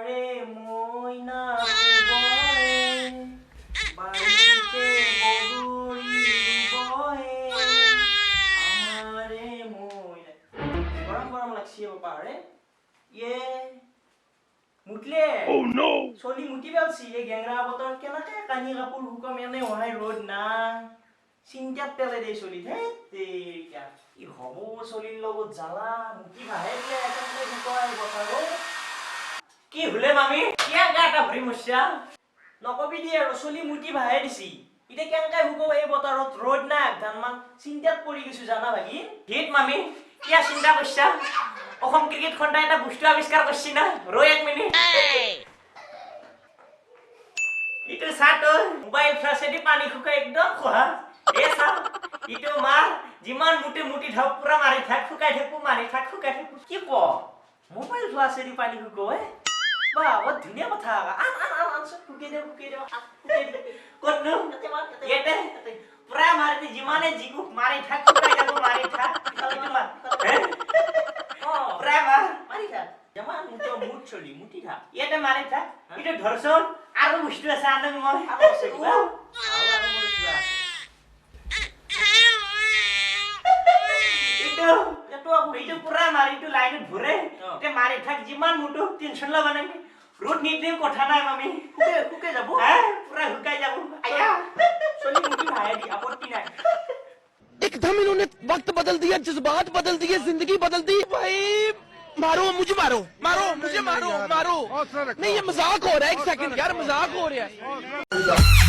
আমারে ময়না বয়ে বাড়িতে বগুড়ি বয়ে আমারে ময়না গরম গরম লাগছে বাবা রে ইয়ে মুটলে চলি মুটি পেলছি এই গেংরা বতর কেনেকে কানি কাপোৰ শুকাম এনে অহাই ৰ'দ নাই চিন্তাত পেলাই দে চলি ধেইতিয়া কি হ'ব চলিৰ লগত জ্বালা মুটি ভাহে দিয়ে একেবাৰে শুকাই বতাৰো কি হলে মামি কিয়া গাটা ভৰি মৰছা নকবি দিয়ে আৰু চলি মুটি ভাহে দিছি ইতে কেনেকে শুকাব এই বতৰত ৰ'দ নাই একধানমান চিন্তাত পৰি গৈছো জানা ভাগি হিত মামি কিয়া চিন্তা কৰছা অসম ক্ৰিকেট খণ্ডাই এটা বস্তু আৱিষ্কাৰ কৰছি না ৰৈ এক মিনিট ইটো সাত মোবাইল ফ্লাশেদি পানী শুকাই একদম খোহা এ সা ইটো মাৰ যিমান মুটি মুটি ধাপ পুৰা মাৰি থাক শুকাই থাকো মাৰি থাক শুকাই থাকো কি ক মোবাইল ফ্লাশেদি পানী শুকাই বা বহুত ধুনীয়া কথা আন আন আন আন শুকাই দে কোননো এতে পুৰা মাৰি যিমানে জিকু মাৰি থাক শুকাই থাকো মাৰি থাক ইটো মাৰ পুৰা মাৰি থাক জমান মুটো মুট চলি মুটি থাক এতে মাৰি থাক ইটো ধৰছন আৰু বস্তু আছে আনন্দ মই আৰু আছে কিবা আৰু মোৰ কিবা আছে ইটো পুৰা মাৰিটো লাইনত ঘূৰে তে মাৰি থাক যিমান মুটো টেনচন ল'ব নালাগে ৰ'দ নিদিলেও কথা নাই মামি শুকাই যাব পুৰা শুকাই যাব আয়া চলি মুটি ভাই দি আপত্তি নাই एकदम इन्होंने वक्त बदल दिया जज्बात बदल दिए जिंदगी बदल दी भाई मारो मुझे मारो मारो मुझे मारो मारो नहीं ये मजाक हो रहा है एक सेकंड यार मजाक हो रहा है